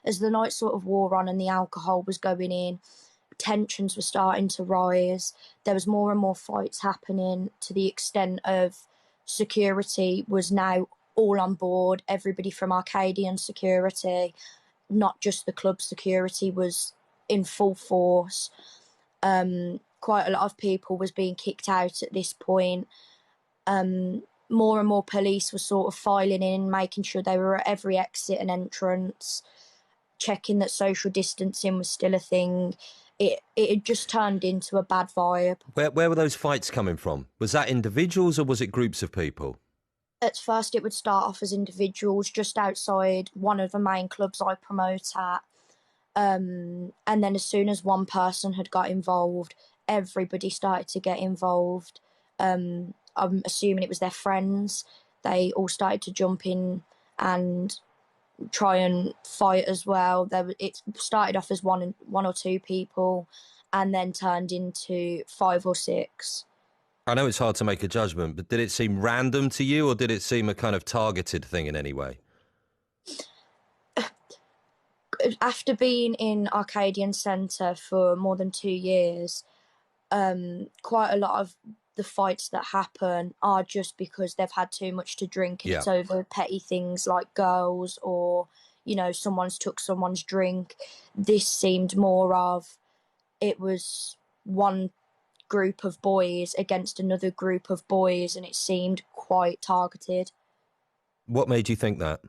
as the night sort of wore on and the alcohol was going in, tensions were starting to rise. There was more and more fights happening, to the extent of security was now all on board. Everybody from Arcadian security, not just the club security, was in full force. Quite a lot of people was being kicked out at this point. More and more police were sort of filing in, making sure they were at every exit and entrance, checking that social distancing was still a thing. It had just turned into a bad vibe. Where were those fights coming from? Was that individuals or was it groups of people? At first, it would start off as individuals just outside one of the main clubs I promote at. And then as soon as one person had got involved, everybody started to get involved. I'm assuming it was their friends. They all started to jump in and try and fight as well. It started off as one or two people and then turned into 5 or 6. I know it's hard to make a judgment, but did it seem random to you or did it seem a kind of targeted thing in any way? After being in Arcadian Centre for more than 2 years, quite a lot of the fights that happen are just because they've had too much to drink and it's over petty things like girls or, someone's took someone's drink. This seemed more of, it was one group of boys against another group of boys, and it seemed quite targeted. What made you think that?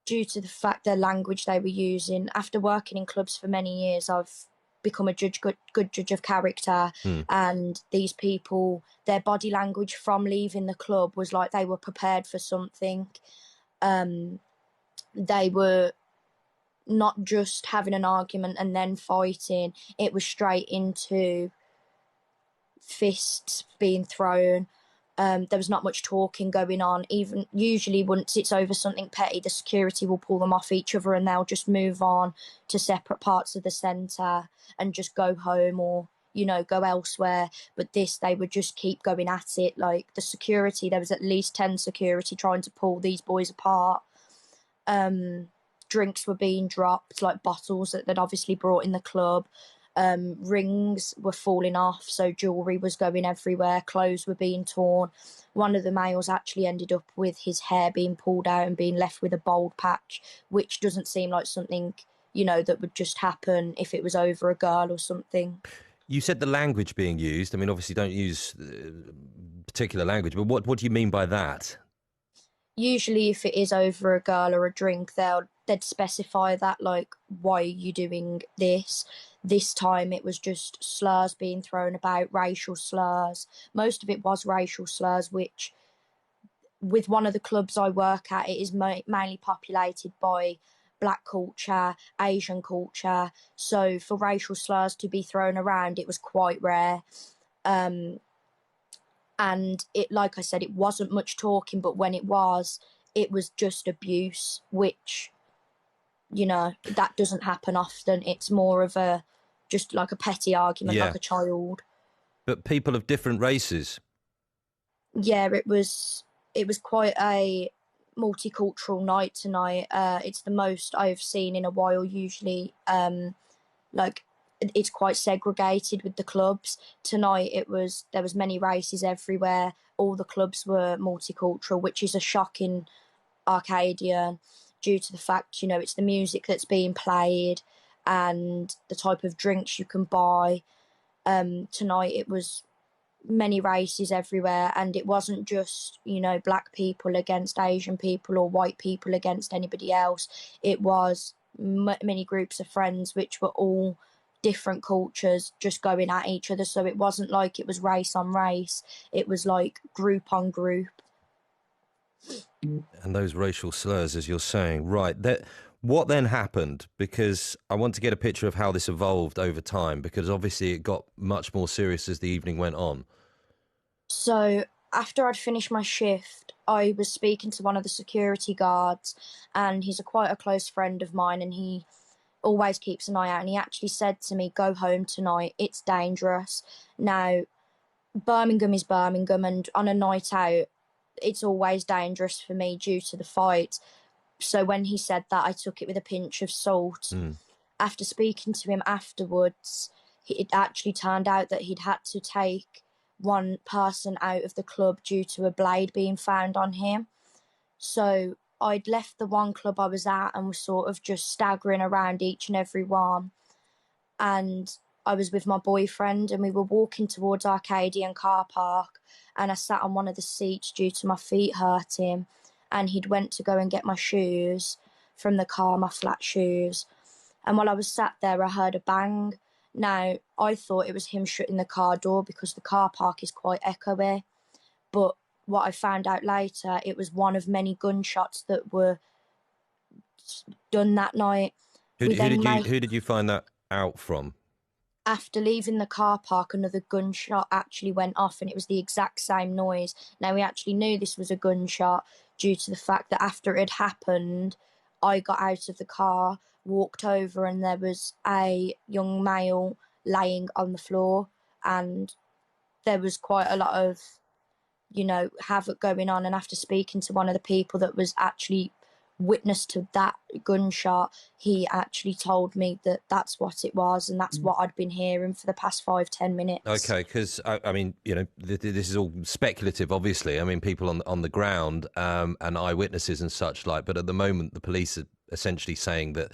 Due to the fact their language they were using. After working in clubs for many years, I've become a good judge of character, and these people, their body language from leaving the club was like they were prepared for something. They were not just having an argument and then fighting. It was straight into fists being thrown. There was not much talking going on. Even usually once it's over something petty, the security will pull them off each other and they'll just move on to separate parts of the centre and just go home or, go elsewhere. But this, they would just keep going at it. Like the security, there was at least 10 security trying to pull these boys apart. Drinks were being dropped, like bottles that they'd obviously brought in the club. Rings were falling off, so jewellery was going everywhere, clothes were being torn. One of the males actually ended up with his hair being pulled out and being left with a bald patch, which doesn't seem like something, that would just happen if it was over a girl or something. You said the language being used. I mean, obviously don't use particular language, but what do you mean by that? Usually if it is over a girl or a drink, they'd specify that, like, why are you doing this? This time it was just slurs being thrown about, racial slurs. Most of it was racial slurs, which, with one of the clubs I work at, it is mainly populated by Black culture, Asian culture. So for racial slurs to be thrown around, it was quite rare. And it, like I said, it wasn't much talking, but when it was just abuse, which, that doesn't happen often. It's more of just like a petty argument, like a child. But people of different races. Yeah, it was quite a multicultural night tonight. It's the most I've seen in a while. Usually, it's quite segregated with the clubs. Tonight there was many races everywhere. All the clubs were multicultural, which is a shock in Arcadia due to the fact, it's the music that's being played and the type of drinks you can buy. Tonight it was many races everywhere, and it wasn't just, black people against Asian people or white people against anybody else. It was many groups of friends which were all different cultures just going at each other. So it wasn't like it was race on race, it was like group on group. And those racial slurs, as you're saying, right, what then happened? Because I want to get a picture of how this evolved over time, because obviously it got much more serious as the evening went on. So after I'd finished my shift, I was speaking to one of the security guards, and he's quite a close friend of mine, and he always keeps an eye out, and he actually said to me, go home tonight, it's dangerous. Now, Birmingham is Birmingham, and on a night out, it's always dangerous for me due to the fight. So when he said that, I took it with a pinch of salt. After speaking to him afterwards, it actually turned out that he'd had to take one person out of the club due to a blade being found on him. So I'd left the one club I was at and was sort of just staggering around each and every one. And I was with my boyfriend and we were walking towards Arcadian car park, and I sat on one of the seats due to my feet hurting, and he'd went to go and get my shoes from the car, my flat shoes. And while I was sat there, I heard a bang. Now, I thought it was him shutting the car door because the car park is quite echoey. But what I found out later, it was one of many gunshots that were done that night. Who did you find that out from? After leaving the car park, another gunshot actually went off, and it was the exact same noise. Now, we actually knew this was a gunshot due to the fact that after it had happened, I got out of the car, walked over, and there was a young male laying on the floor, and there was quite a lot of, havoc going on. And after speaking to one of the people that was actually witness to that gunshot, he actually told me that that's what it was, and that's what I'd been hearing for the past 5-10 minutes. Okay, because I mean, this is all speculative, obviously. I mean, people on the ground and eyewitnesses and such like. But at the moment, the police are essentially saying that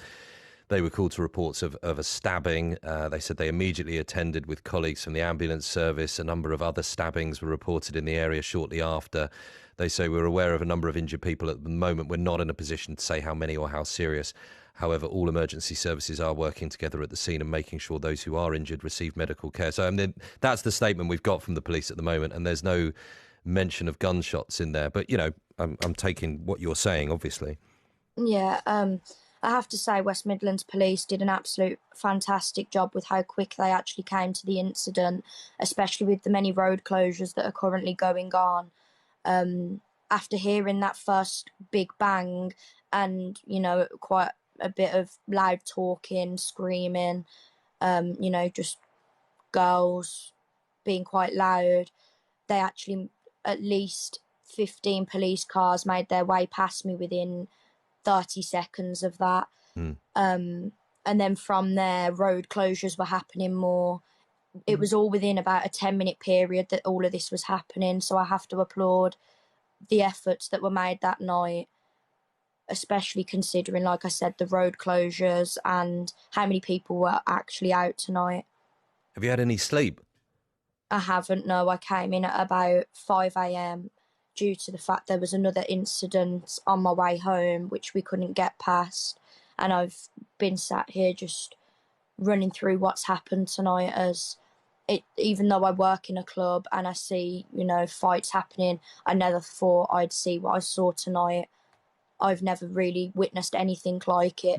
they were called to reports of a stabbing. They said they immediately attended with colleagues from the ambulance service. A number of other stabbings were reported in the area shortly after. They say we're aware of a number of injured people at the moment. We're not in a position to say how many or how serious. However, all emergency services are working together at the scene and making sure those who are injured receive medical care. So that's the statement we've got from the police at the moment, and there's no mention of gunshots in there. But, I'm taking what you're saying, obviously. Yeah, I have to say West Midlands Police did an absolute fantastic job with how quick they actually came to the incident, especially with the many road closures that are currently going on. After hearing that first big bang and, quite a bit of loud talking, screaming, just girls being quite loud, they actually, at least 15 police cars made their way past me within 30 seconds of that. And then from there, road closures were happening more. It was all within about a 10-minute period that all of this was happening. So I have to applaud the efforts that were made that night, especially considering, like I said, the road closures and how many people were actually out tonight. Have you had any sleep? I haven't, no. I came in at about 5 a.m. due to the fact there was another incident on my way home which we couldn't get past, and I've been sat here just running through what's happened tonight. As it, even though I work in a club and I see, fights happening, I never thought I'd see what I saw tonight. I've never really witnessed anything like it.